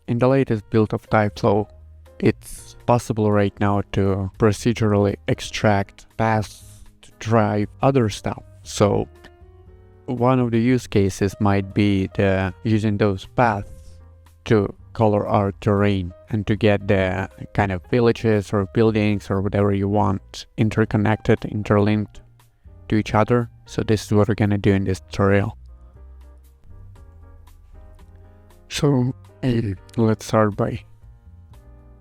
In the latest build of TyFlow, it's possible right now to procedurally extract paths to drive other stuff. So one of the use cases might be using those paths to color our terrain and to get the kind of villages or buildings or whatever you want interconnected, interlinked to each other. So this is what we're gonna do in this tutorial. So let's start by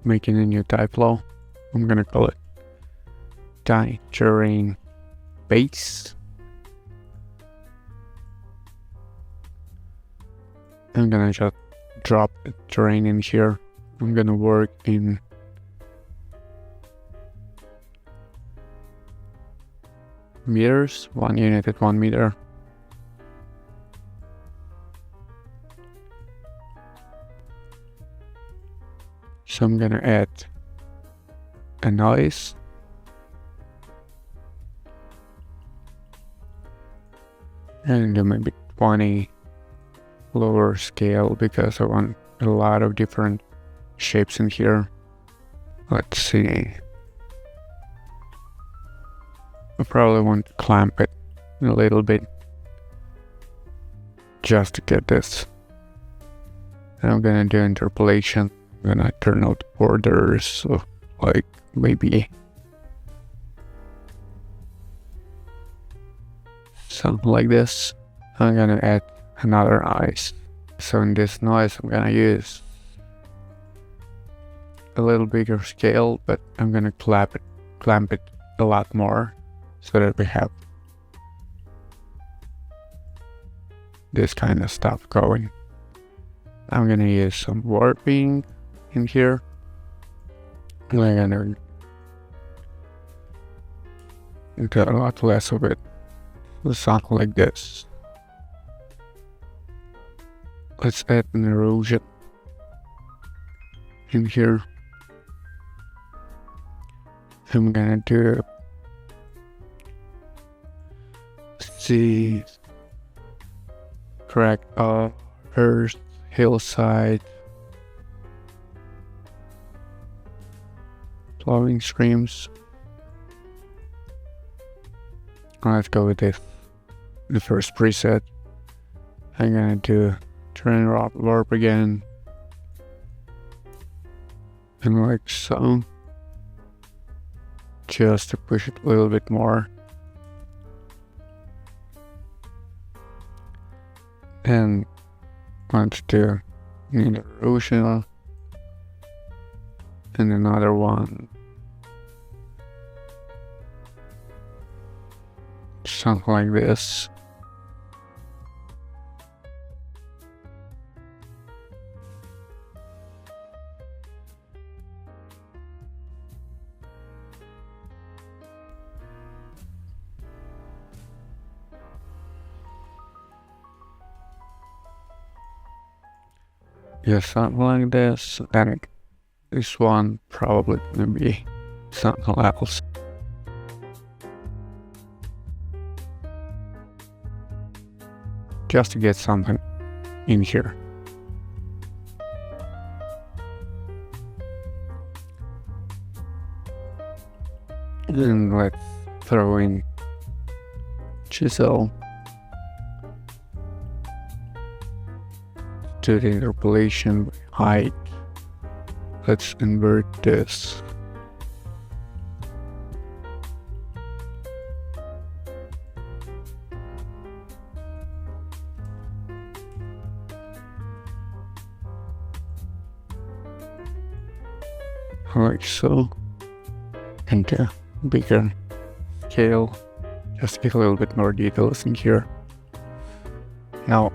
making a new TyFlow. I'm gonna call it terrain base. I'm gonna just drop the terrain in here. I'm gonna work in meters, 1 unit at 1 meter. So I'm gonna add a noise. And maybe 20 lower scale because I want a lot of different shapes in here. Let's see. I probably want to clamp it a little bit just to get this. And I'm gonna do interpolation. I'm gonna turn out borders, so like maybe something like this. I'm gonna add another noise. So in this noise I'm gonna use a little bigger scale, but I'm gonna clamp it a lot more so that we have this kind of stuff going. I'm gonna use some warping in here. I'm gonna do a lot less of it. Something like this. Let's add an erosion in here. I'm gonna do crack earth, hillside, flowing streams. Let's go with this, the first preset. I'm gonna do turn warp again, and like so, just to push it a little bit more. And let's do an erosion and another one, something like this. Yeah, something like this. Then this one probably gonna be something else. Just to get something in here. And let's throw in chisel to the interpolation height. Let's invert this. Like so. And a bigger scale, just to get a little bit more details in here. Now,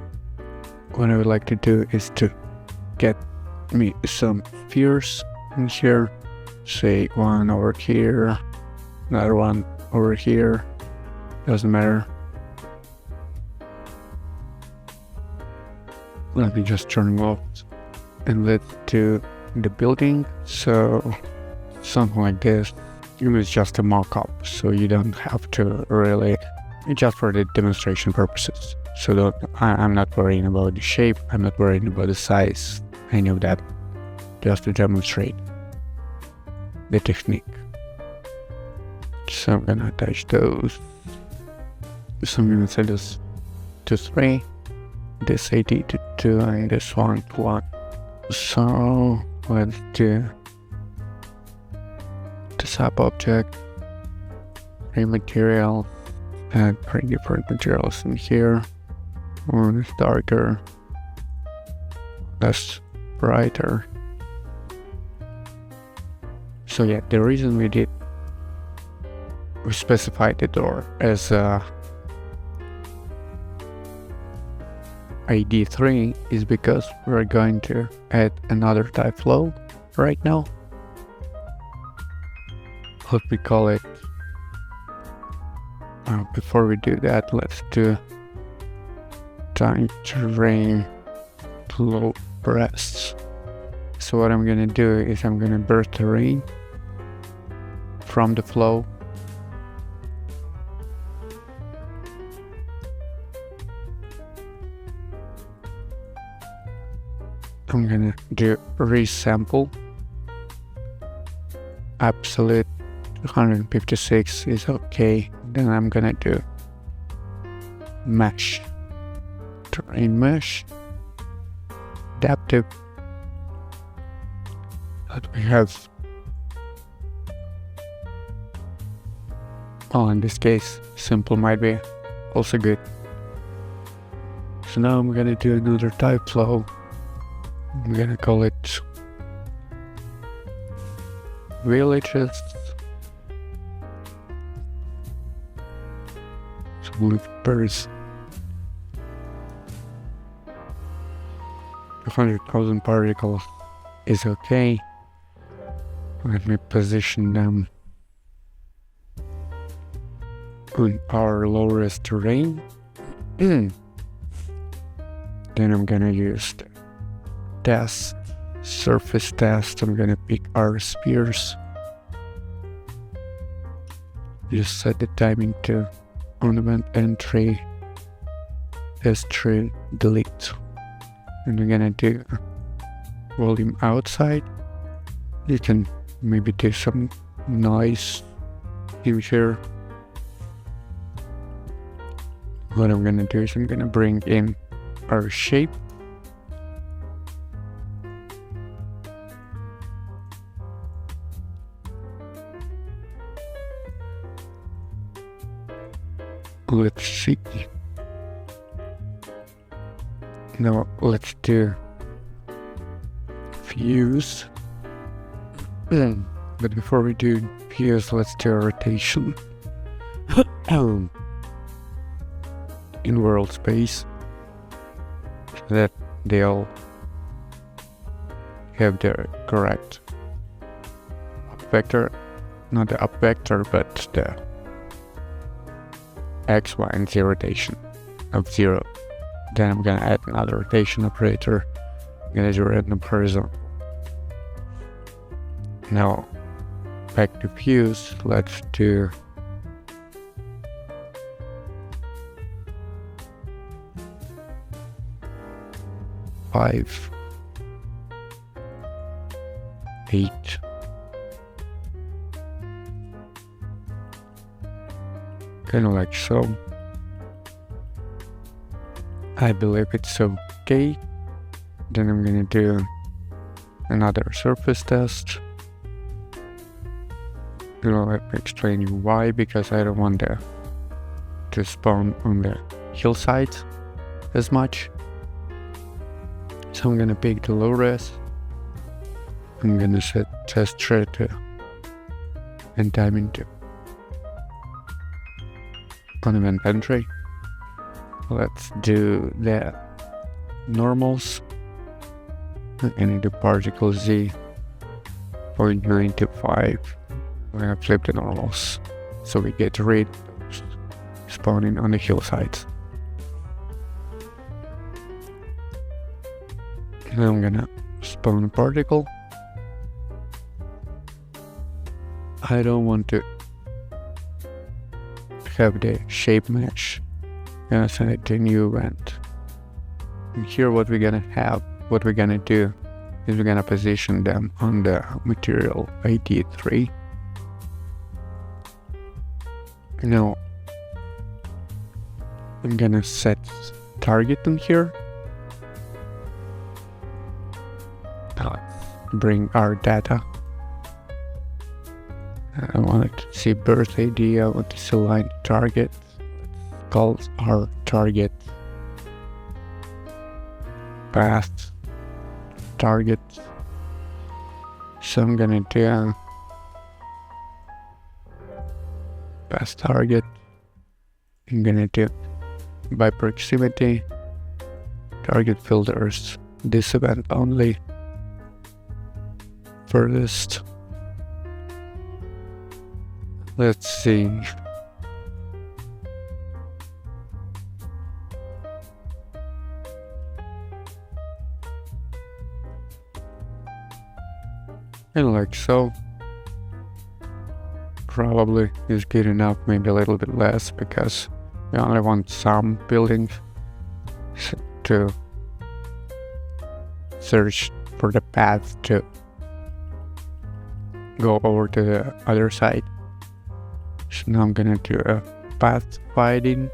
what I would like to do is to get me some spheres in here. Say one over here, another one over here, doesn't matter. Let me just turn them off and let's do the building. So something like this. It was just a mock-up, so you don't have to really, just for the demonstration purposes. So I'm not worrying about the shape, I'm not worrying about the size, any of that. just to demonstrate the technique. So I'm gonna attach those. So I'm gonna set this to 3, this 80 to 2, and this 1 to 1. So let's do the sub object, 3 materials, add 3 different materials in here. One is darker, that's brighter. So yeah, the reason we specified the door as ID3 is because we're going to add another TyFlow right now. Let me call it. Before we do that, let's do time terrain flow breaths. So what I'm gonna do is I'm gonna burst the rain from the flow. I'm gonna do resample. Absolute 156 is okay. Then I'm gonna do mesh, terrain mesh, adaptive. That we have. Well, in this case, simple might be also good. So now I'm gonna do another TyFlow. I'm gonna call it villages. So with birds. 200,000 particles is okay. Let me position them on our lowest terrain. Then I'm gonna use the test, surface test. I'm gonna pick our spheres. Just set the timing to ornament entry, S3, delete. And we're gonna do volume outside. You can maybe do some noise in here. What I'm gonna do is I'm gonna bring in our shape. Let's see. Now let's do fuse. But before we do fuse, let's do a rotation in world space so that they all have the correct up vector, not the up vector, but the X, Y, and Z rotation of 0. Then I'm gonna add another rotation operator. I'm gonna do random horizontal. Now back to fuse. Let's do five, 8. Kind of like so. I believe it's okay. Then I'm gonna do another surface test. Let me explain you why, because I don't want to spawn on the hillside as much. So I'm gonna pick the low res. I'm gonna set test thread to and time into ornament entry. Let's do the normals. I'm gonna do particle Z 0.95. We're gonna flip the normals so we get rid of spawning on the hillsides. Then I'm gonna spawn a particle. I don't want to have the shape match. I'm gonna send it to new event. And here what we're gonna do is we're gonna position them on the material ID 3. Now I'm gonna set target in here. Now let's bring our data. I wanted to see birth ID, I want to see line target. Let's call our target path target. So I'm gonna do path target. I'm gonna do by proximity, target filters, this event only, furthest. Let's see. And like so. Probably is good enough, maybe a little bit less, because we only want some buildings to search for the path to go over to the other side. So now I'm gonna do a pathfinding.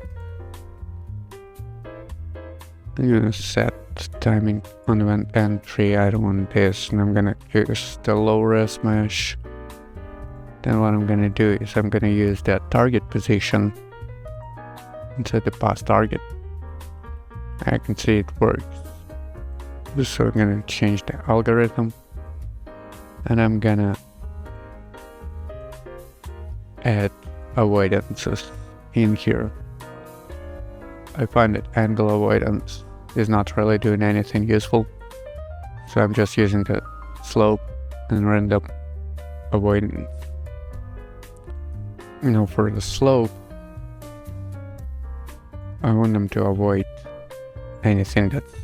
I'm gonna set timing on event entry. I don't want this, and I'm gonna use the low res mesh. Then what I'm gonna do is I'm gonna use that target position and set the path target. I can see it works. So I'm gonna change the algorithm, and I'm gonna add avoidances in here. I find that angle avoidance is not really doing anything useful, so I'm just using the slope and random avoidance. You know, for the slope, I want them to avoid anything that's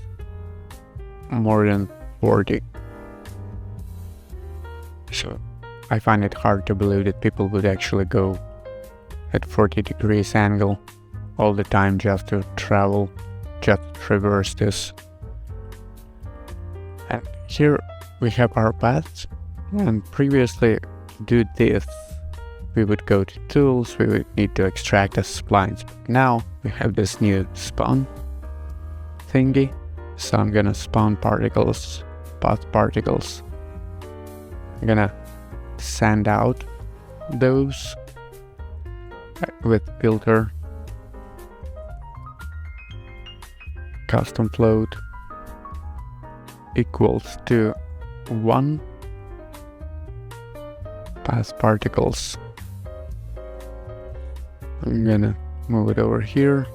more than 40. So I find it hard to believe that people would actually go at 40 degrees angle all the time just to travel, just traverse this. And here we have our paths, and previously to do this we would go to tools, we would need to extract the splines. But now we have this new spawn thingy, so I'm gonna spawn particles, path particles. I'm gonna sand out those with filter, custom float equals to 1 path particles. I'm gonna move it over here,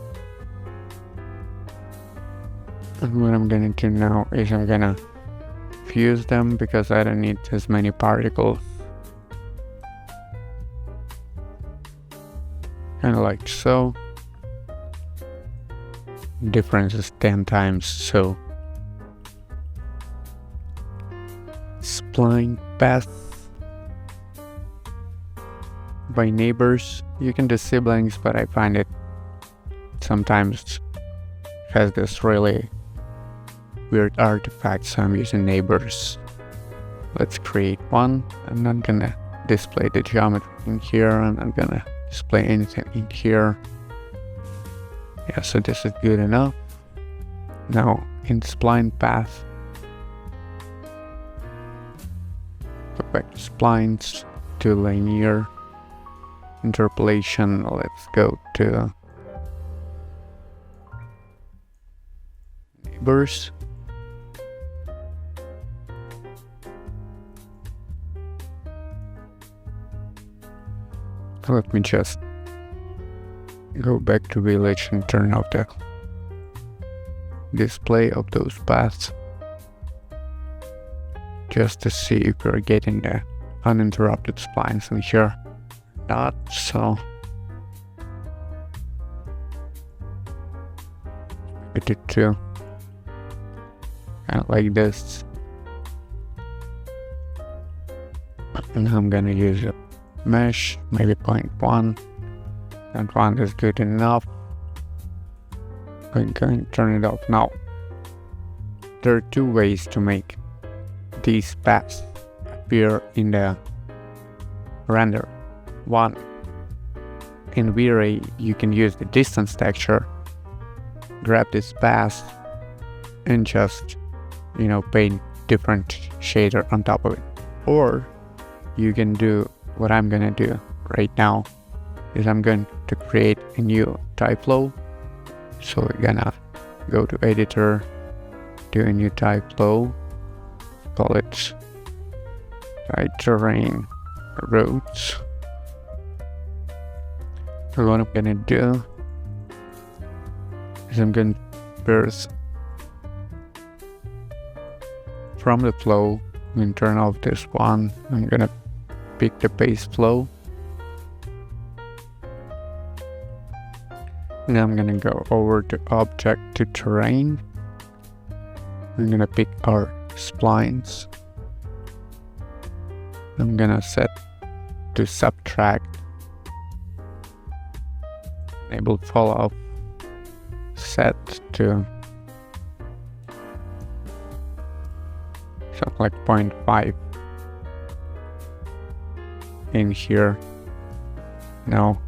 and what I'm gonna do now is I'm gonna fuse them because I don't need as many particles. Kinda like so. Difference is 10 times, so spline path by neighbors. You can do siblings, but I find it sometimes has this really weird artifact, so I'm using neighbors. Let's create one. I'm not gonna display the geometry in here, and I'm gonna display anything in here. Yeah, so this is good enough. Now in spline path, go back to splines, to linear interpolation. Let's go to neighbors. Let me just go back to village and turn off the display of those paths, just to see if we're getting the uninterrupted splines in here. Not so. I did too. Kind of like this. And I'm gonna use a mesh, maybe 0.1. That one is good enough. I'm going to turn it off now. There are two ways to make these paths appear in the render. One, in V-Ray you can use the distance texture, grab this path and just paint different shader on top of it. Or you can do what I'm gonna do right now, is I'm going to create a new TyFlow. So we're gonna go to editor, do a new TyFlow, call it terrain roads. So what I'm gonna do is I'm going to first from the flow and turn off this one. I'm gonna pick the base flow, and then I'm gonna go over to object to terrain. I'm gonna pick our splines. I'm gonna set to subtract, enable fall off, set to something like 0.5 in here. No.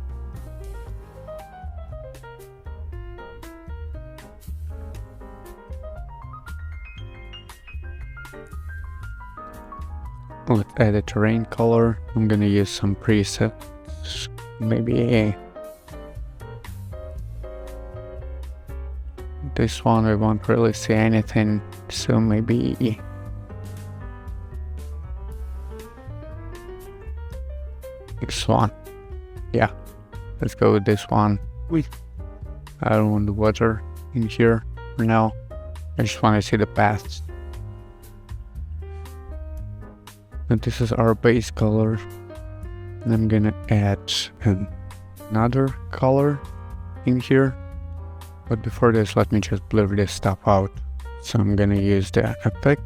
Let's add a terrain color. I'm gonna use some presets, maybe this one we won't really see anything, so maybe this one. Yeah, let's go with this one. I don't want the water in here for now. I just want to see the paths. And this is our base color. And I'm gonna add another color in here. But before this, let me just blur this stuff out. So I'm gonna use the effect,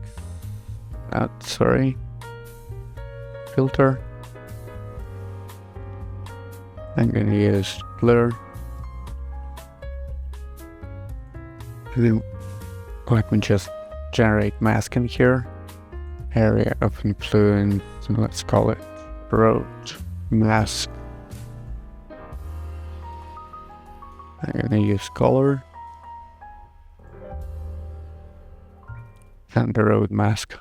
filter. I'm gonna use blur. And then let me just generate mask in here. Area of influence, and let's call it road mask. I'm gonna use color and the road mask.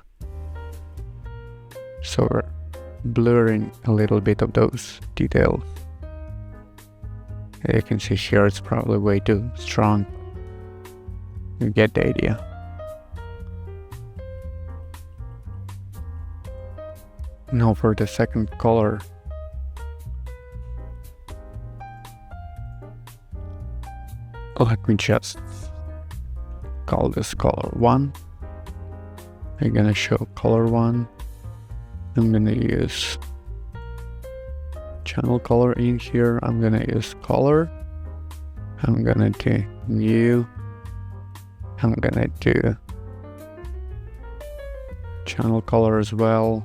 So we're blurring a little bit of those details. You can see here it's probably way too strong. You get the idea. Now for the second color. Let me just call this color 1. I'm gonna show color 1. I'm gonna use channel color in here. I'm gonna use color. I'm gonna do new. I'm gonna do channel color as well.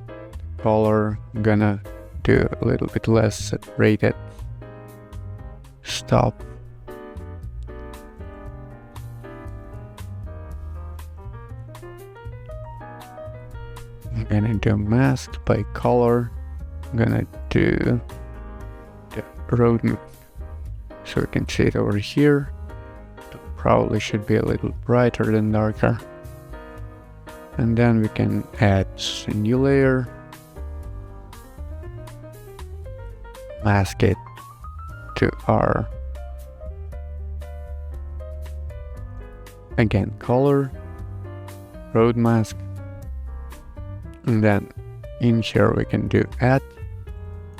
Color, I'm gonna do a little bit less saturated stuff. I'm gonna do mask by color. I'm gonna do the road mask so we can see it over here. It probably should be a little brighter than darker. And then we can add a new layer. Mask it to our, again, color, road mask, and then in here we can do add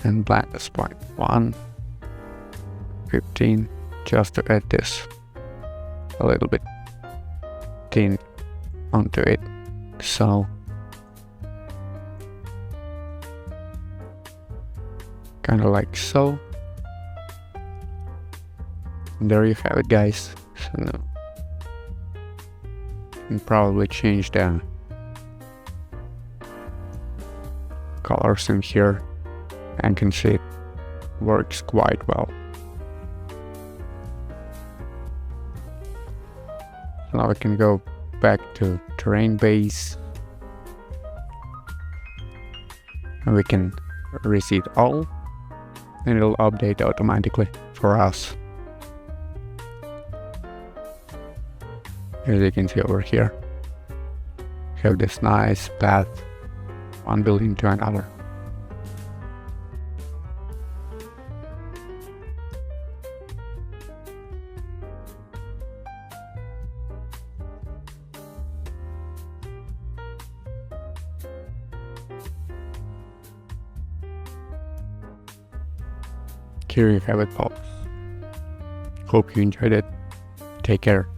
and blackness point 1, 15, just to add this a little bit tint onto it. So kind of like so. And there you have it, guys. So now you can probably change the colors in here and can see it works quite well. Now I can go back to terrain base, and we can reset all, and it'll update automatically for us. As you can see over here, we have this nice path, one building to another. Here you have it, folks. Hope you enjoyed it. Take care.